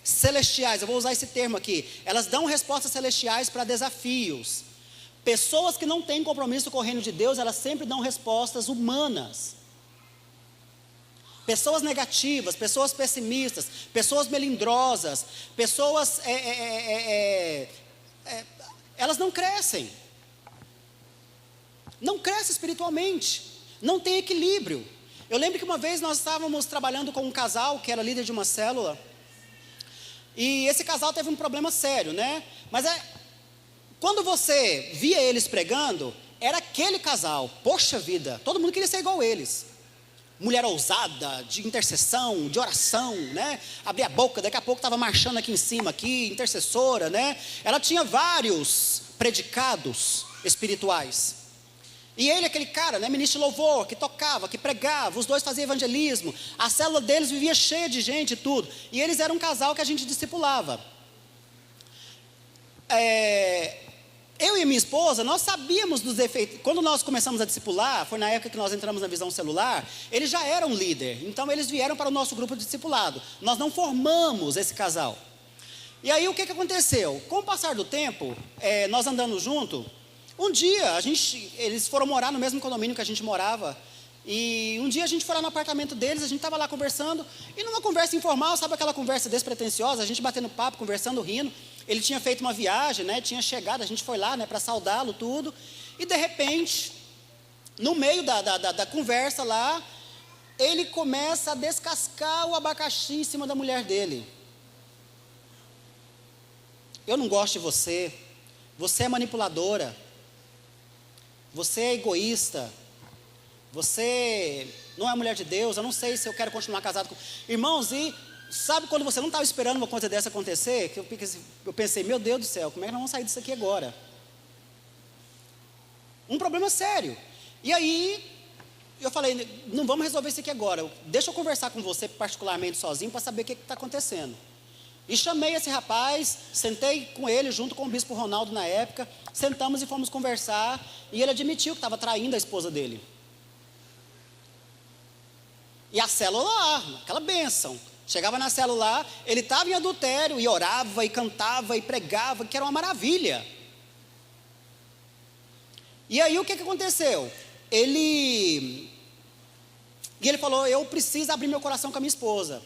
celestiais. Eu vou usar esse termo aqui. Elas dão respostas celestiais para desafios. Pessoas que não têm compromisso com o reino de Deus, elas sempre dão respostas humanas. Pessoas negativas, pessoas pessimistas, pessoas melindrosas, pessoas elas não crescem. Não crescem espiritualmente. Não tem equilíbrio. Eu lembro que uma vez nós estávamos trabalhando com um casal que era líder de uma célula, e esse casal teve um problema sério, né? Mas quando você via eles pregando, era aquele casal, poxa vida, todo mundo queria ser igual a eles. Mulher ousada, de intercessão, de oração, né? Abria a boca, daqui a pouco estava marchando aqui em cima, aqui, intercessora, né? Ela tinha vários predicados espirituais. E ele, aquele cara, né, ministro de louvor, que tocava, que pregava, os dois faziam evangelismo, a célula deles vivia cheia de gente e tudo, e eles eram um casal que a gente discipulava. Eu e e minha esposa, nós sabíamos dos efeitos. Quando nós começamos a discipular, foi na época que nós entramos na visão celular, eles já eram líder. Então eles vieram para o nosso grupo de discipulado. Nós não formamos esse casal. E aí o que aconteceu? Com o passar do tempo, nós andando junto, um dia eles foram morar no mesmo condomínio que a gente morava. E um dia a gente foi lá no apartamento deles, a gente estava lá conversando, e numa conversa informal, sabe aquela conversa despretensiosa, a gente batendo papo, conversando, rindo. Ele tinha feito uma viagem, né, tinha chegado, a gente foi lá, né, para saudá-lo, tudo. E de repente, no meio da conversa lá, ele começa a descascar o abacaxi em cima da mulher dele. Eu não gosto de você, você é manipuladora, você é egoísta, você não é mulher de Deus, eu não sei se eu quero continuar casado com... Irmãos, e sabe quando você não estava esperando uma coisa dessa acontecer? Que eu pensei, meu Deus do céu, como é que nós vamos sair disso aqui agora? Um problema sério. E aí, eu falei, não vamos resolver isso aqui agora. Deixa eu conversar com você particularmente sozinho para saber o que está acontecendo. E chamei esse rapaz, sentei com ele junto com o bispo Ronaldo na época, sentamos e fomos conversar, e ele admitiu que estava traindo a esposa dele. E a célula lá, aquela bênção. Chegava na célula lá, ele estava em adultério e orava e cantava e pregava, que era uma maravilha. E aí o que aconteceu? Ele falou, eu preciso abrir meu coração com a minha esposa.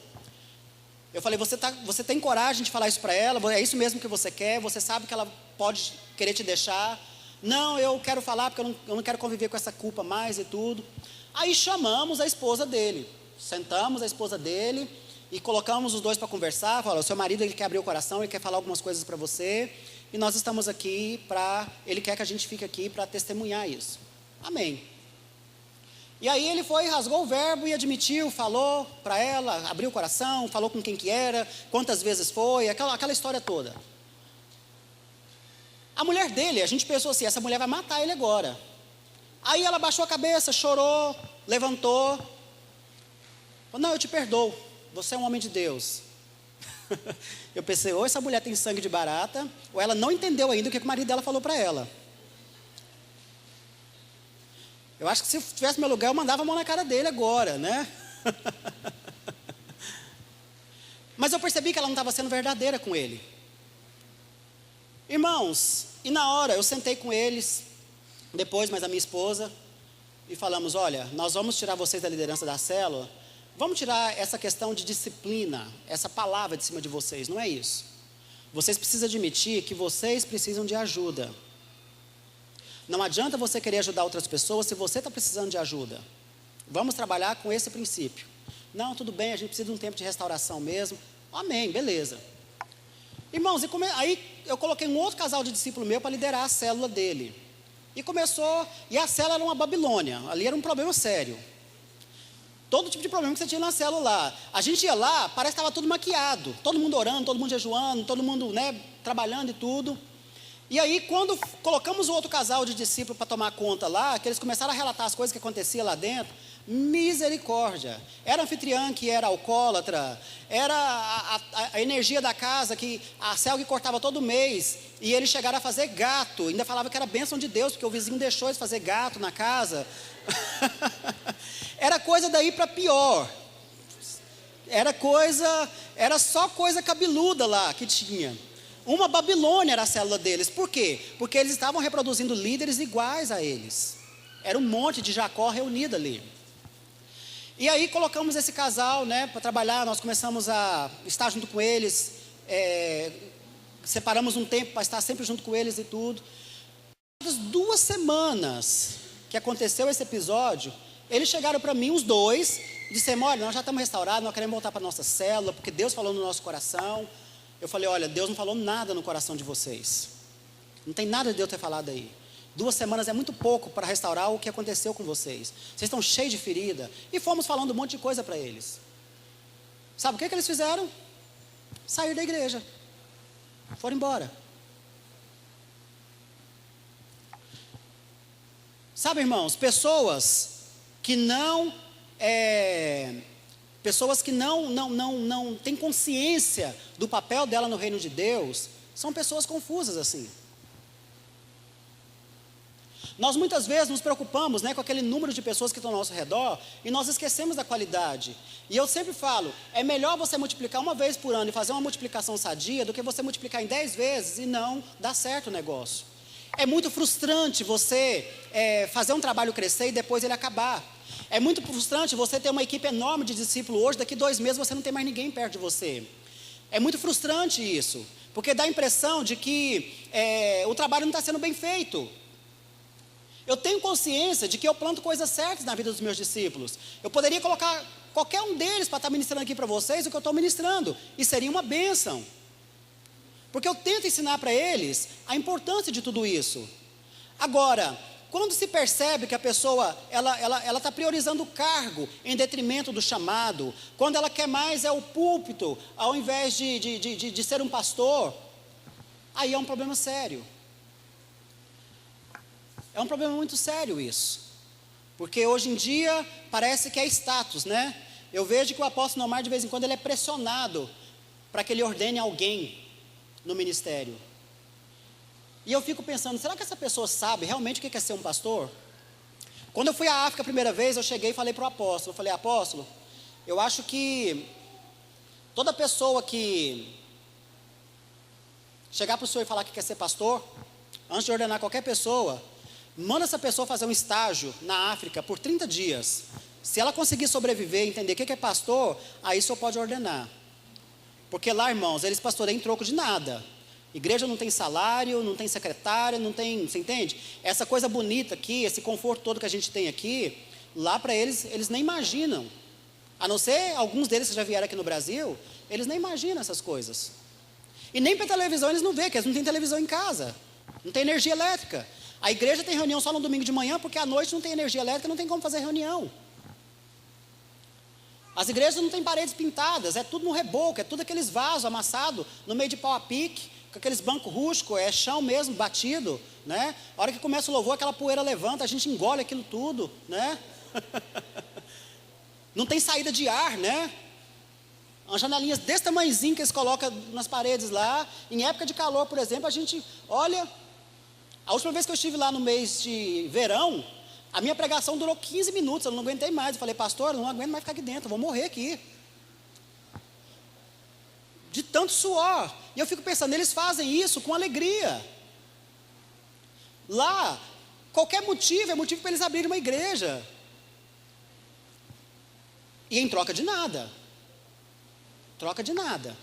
Eu falei, você tem coragem de falar isso para ela? É isso mesmo que você quer? Você sabe que ela pode querer te deixar? Não, eu quero falar porque eu não quero conviver com essa culpa mais e tudo. Aí chamamos a esposa dele, sentamos a esposa dele e colocamos os dois para conversar. Falou, o seu marido ele quer abrir o coração, ele quer falar algumas coisas para você e nós estamos aqui ele quer que a gente fique aqui para testemunhar isso. Amém. E aí ele foi, rasgou o verbo e admitiu, falou para ela, abriu o coração, falou com quem que era, quantas vezes foi, aquela história toda. A mulher dele, a gente pensou assim, essa mulher vai matar ele agora. Aí ela baixou a cabeça, chorou, levantou. Falou, não, eu te perdoo, você é um homem de Deus. Eu pensei, ou essa mulher tem sangue de barata, ou ela não entendeu ainda o que o marido dela falou para ela. Eu acho que se tivesse meu lugar, eu mandava a mão na cara dele agora, né? Mas eu percebi que ela não estava sendo verdadeira com ele. Irmãos, e na hora eu sentei com eles, depois mais a minha esposa, e falamos, olha, nós vamos tirar vocês da liderança da célula, vamos tirar essa questão de disciplina, essa palavra de cima de vocês, não é isso. Vocês precisam admitir que vocês precisam de ajuda. Não adianta você querer ajudar outras pessoas se você está precisando de ajuda. Vamos trabalhar com esse princípio. Não, tudo bem, a gente precisa de um tempo de restauração mesmo. Amém, beleza. Irmãos, aí eu coloquei um outro casal de discípulo meu para liderar a célula dele. E a célula era uma Babilônia, ali era um problema sério. Todo tipo de problema que você tinha na célula lá. A gente ia lá, parece que estava tudo maquiado. Todo mundo orando, todo mundo jejuando, todo mundo, né, trabalhando e tudo. E aí, quando colocamos o outro casal de discípulos para tomar conta lá, que eles começaram a relatar as coisas que aconteciam lá dentro, misericórdia. Era anfitriã que era alcoólatra, era a energia da casa, que a Celg cortava todo mês, e eles chegaram a fazer gato, ainda falava que era bênção de Deus, porque o vizinho deixou eles fazer gato na casa. Era coisa daí para pior. Era só coisa cabeluda lá que tinha. Uma Babilônia era a célula deles. Por quê? Porque eles estavam reproduzindo líderes iguais a eles. Era um monte de Jacó reunido ali. E aí colocamos esse casal, né, para trabalhar. Nós começamos a estar junto com eles. Separamos um tempo para estar sempre junto com eles e tudo. As 2 semanas que aconteceu esse episódio, eles chegaram para mim, os dois, e disseram, olha, nós já estamos restaurados, nós queremos voltar para a nossa célula, porque Deus falou no nosso coração. Eu falei, olha, Deus não falou nada no coração de vocês. Não tem nada de Deus ter falado aí. 2 semanas é muito pouco para restaurar o que aconteceu com vocês. Vocês estão cheios de ferida. E fomos falando um monte de coisa para eles. Sabe o que eles fizeram? Saíram da igreja. Foram embora. Sabe, irmãos, pessoas que não têm consciência do papel dela no reino de Deus, são pessoas confusas assim. Nós muitas vezes nos preocupamos, né, com aquele número de pessoas que estão ao nosso redor e nós esquecemos da qualidade. E eu sempre falo, é melhor você multiplicar uma vez por ano e fazer uma multiplicação sadia do que você multiplicar em 10 vezes e não dar certo o negócio. É muito frustrante você fazer um trabalho crescer e depois ele acabar. É muito frustrante você ter uma equipe enorme de discípulos hoje, daqui 2 meses você não tem mais ninguém perto de você. É muito frustrante isso, porque dá a impressão de que o trabalho não está sendo bem feito. Eu tenho consciência de que eu planto coisas certas na vida dos meus discípulos. Eu poderia colocar qualquer um deles para estar ministrando aqui para vocês o que eu estou ministrando, e seria uma bênção. Porque eu tento ensinar para eles a importância de tudo isso. Agora, quando se percebe que a pessoa ela está priorizando o cargo em detrimento do chamado, quando ela quer mais o púlpito, ao invés de ser um pastor, aí é um problema sério. É um problema muito sério isso, porque hoje em dia parece que é status, né? Eu vejo que o apóstolo Nomar de vez em quando ele é pressionado para que ele ordene alguém no ministério. E eu fico pensando, será que essa pessoa sabe realmente o que é ser um pastor? Quando eu fui à África a primeira vez, eu cheguei e falei para o apóstolo, eu falei, apóstolo, eu acho que toda pessoa que chegar para o senhor e falar que quer ser pastor, antes de ordenar qualquer pessoa, manda essa pessoa fazer um estágio na África por 30 dias. Se ela conseguir sobreviver e entender o que é pastor, aí o senhor pode ordenar. Porque lá, irmãos, eles pastoreiam em troco de nada. Igreja não tem salário, não tem secretária, não tem, você entende? Essa coisa bonita aqui, esse conforto todo que a gente tem aqui, lá para eles nem imaginam. A não ser alguns deles que já vieram aqui no Brasil, eles nem imaginam essas coisas. E nem para televisão eles não veem, porque eles não têm televisão em casa. Não tem energia elétrica. A igreja tem reunião só no domingo de manhã, porque à noite não tem energia elétrica, não tem como fazer reunião. As igrejas não têm paredes pintadas, é tudo no reboco, é tudo aqueles vasos amassados, no meio de pau a pique, com aqueles bancos rústicos, é chão mesmo, batido, né? A hora que começa o louvor, aquela poeira levanta, a gente engole aquilo tudo, né? Não tem saída de ar, né? Umas janelinhas desse tamanhozinho que eles colocam nas paredes lá. Em época de calor, por exemplo, a gente olha. A última vez que eu estive lá no mês de verão, a minha pregação durou 15 minutos, eu não aguentei mais. Eu falei, pastor, eu não aguento mais ficar aqui dentro, eu vou morrer aqui. De tanto suor. E eu fico pensando, eles fazem isso com alegria. Lá, qualquer motivo é motivo para eles abrirem uma igreja. E em troca de nada. Troca de nada.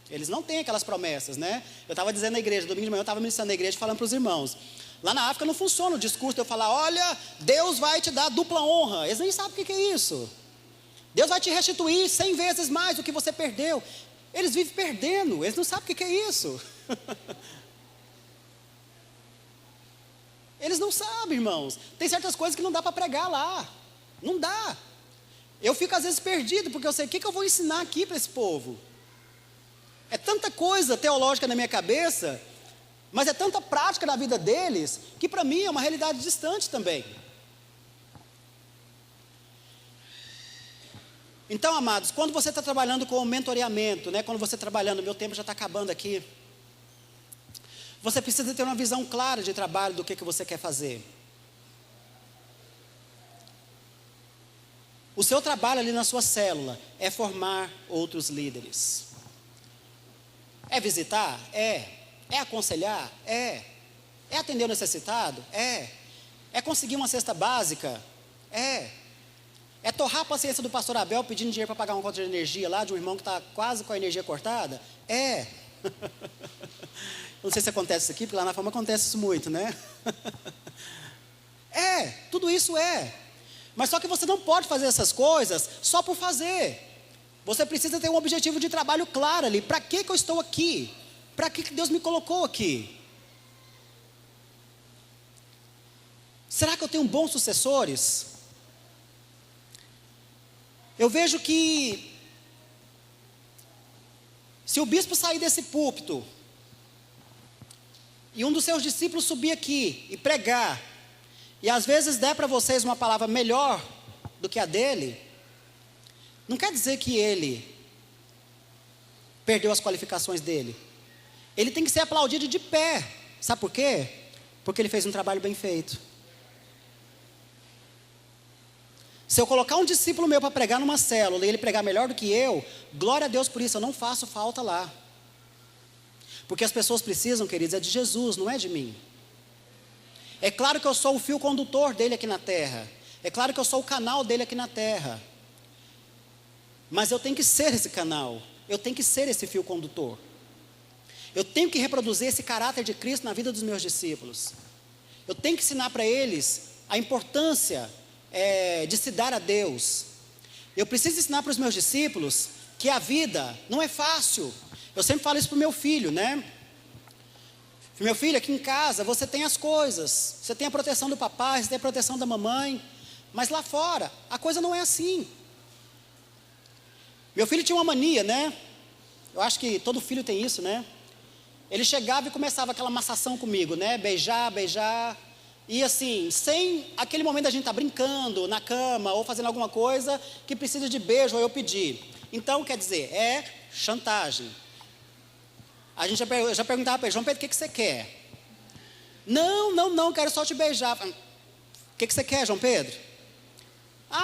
Eles não têm aquelas promessas, né? Eu estava dizendo na igreja, domingo de manhã eu estava ministrando na igreja, falando para os irmãos. Lá na África não funciona o discurso de eu falar, olha, Deus vai te dar dupla honra. Eles nem sabem o que é isso. Deus vai te restituir 100 vezes mais do que você perdeu. Eles vivem perdendo, eles não sabem o que é isso. Eles não sabem, irmãos. Tem certas coisas que não dá para pregar lá. Não dá. Eu fico às vezes perdido, porque eu sei, o que eu vou ensinar aqui para esse povo? É tanta coisa teológica na minha cabeça, mas é tanta prática na vida deles, que para mim é uma realidade distante também. Então, amados, quando você está trabalhando com o mentoreamento, né, quando você está trabalhando, meu tempo já está acabando aqui, você precisa ter uma visão clara de trabalho do que você quer fazer. O seu trabalho ali na sua célula é formar outros líderes. É visitar? É. É aconselhar? É. É atender o necessitado? É. É conseguir uma cesta básica? É. É torrar a paciência do pastor Abel pedindo dinheiro para pagar uma conta de energia lá, de um irmão que está quase com a energia cortada? É. Não sei se acontece isso aqui, porque lá na Fama acontece isso muito, né? É, tudo isso é. Mas só que você não pode fazer essas coisas só por fazer. Você precisa ter um objetivo de trabalho claro ali. Para que eu estou aqui? Para que Deus me colocou aqui? Será que eu tenho bons sucessores? Eu vejo que se o bispo sair desse púlpito e um dos seus discípulos subir aqui e pregar, e às vezes der para vocês uma palavra melhor do que a dele, não quer dizer que ele perdeu as qualificações dele. Ele tem que ser aplaudido de pé. Sabe por quê? porque ele fez um trabalho bem feito. Se eu colocar um discípulo meu para pregar numa célula e ele pregar melhor do que eu, glória a Deus por isso, eu não faço falta lá. Porque as pessoas precisam, queridos, é de Jesus, não é de mim. É claro que eu sou o fio condutor dele aqui na terra. É claro que eu sou o canal dele aqui na terra. Mas eu tenho que ser esse canal. Eu tenho que ser esse fio condutor. Eu tenho que reproduzir esse caráter de Cristo na vida dos meus discípulos. Eu tenho que ensinar para eles a importância de se dar a Deus. Eu preciso ensinar para os meus discípulos que a vida não é fácil. Eu sempre falo isso para o meu filho, né? Meu filho, aqui em casa você tem as coisas. Você tem a proteção do papai, você tem a proteção da mamãe. Mas lá fora, a coisa não é assim. Meu filho tinha uma mania, né? Eu acho que todo filho tem isso, né? Ele chegava e começava aquela massação comigo, né? Beijar, beijar. E assim, sem aquele momento da gente estar brincando na cama ou fazendo alguma coisa que precisa de beijo ou eu pedir. Então, quer dizer, é chantagem. Eu já perguntava para ele: João Pedro, o que você quer? Não, quero só te beijar. O que você quer, João Pedro?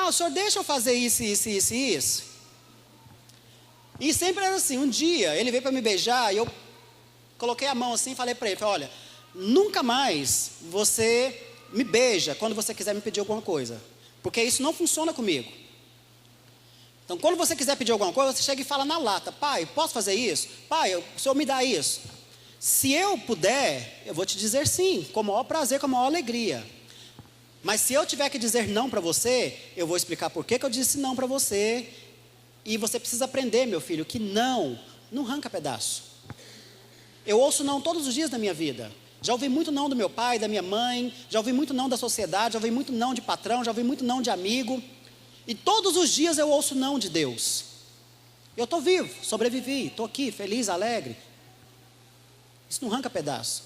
O senhor deixa eu fazer isso. E sempre era assim. Um dia ele veio para me beijar e eu coloquei a mão assim e falei para ele: olha, nunca mais você me beija quando você quiser me pedir alguma coisa, porque isso não funciona comigo. Então, quando você quiser pedir alguma coisa, você chega e fala na lata: pai, posso fazer isso? Pai, o senhor me dá isso? Se eu puder, eu vou te dizer sim, com o maior prazer, com a maior alegria. Mas se eu tiver que dizer não para você, eu vou explicar por que eu disse não para você. E você precisa aprender, meu filho, que não arranca pedaço. Eu ouço não todos os dias da minha vida. Já ouvi muito não do meu pai, da minha mãe, já ouvi muito não da sociedade, já ouvi muito não de patrão, já ouvi muito não de amigo. E todos os dias eu ouço não de Deus. Eu estou vivo, sobrevivi, estou aqui, feliz, alegre. Isso não arranca pedaço.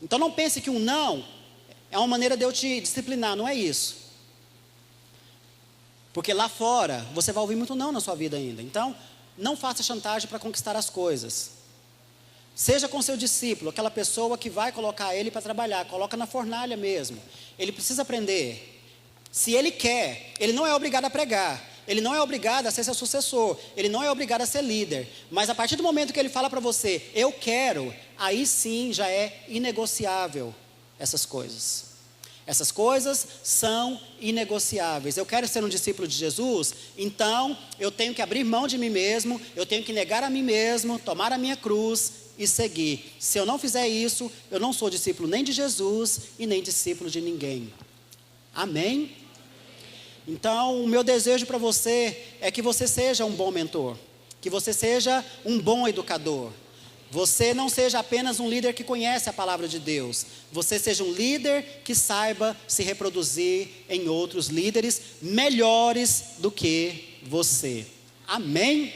Então não pense que um não é uma maneira de eu te disciplinar, não é isso. Porque lá fora você vai ouvir muito não na sua vida ainda. Então, não faça chantagem para conquistar as coisas. Seja com seu discípulo, aquela pessoa que vai colocar ele para trabalhar, coloca na fornalha mesmo. Ele precisa aprender. Se ele quer, ele não é obrigado a pregar, ele não é obrigado a ser seu sucessor, ele não é obrigado a ser líder. Mas a partir do momento que ele fala para você: eu quero, aí sim já é inegociável essas coisas. Essas coisas são inegociáveis. Eu quero ser um discípulo de Jesus, então eu tenho que abrir mão de mim mesmo, eu tenho que negar a mim mesmo, tomar a minha cruz e seguir. Se eu não fizer isso, eu não sou discípulo nem de Jesus e nem discípulo de ninguém. Amém? Então, o meu desejo para você é que você seja um bom mentor, que você seja um bom educador. Você não seja apenas um líder que conhece a palavra de Deus. Você seja um líder que saiba se reproduzir em outros líderes melhores do que você. Amém?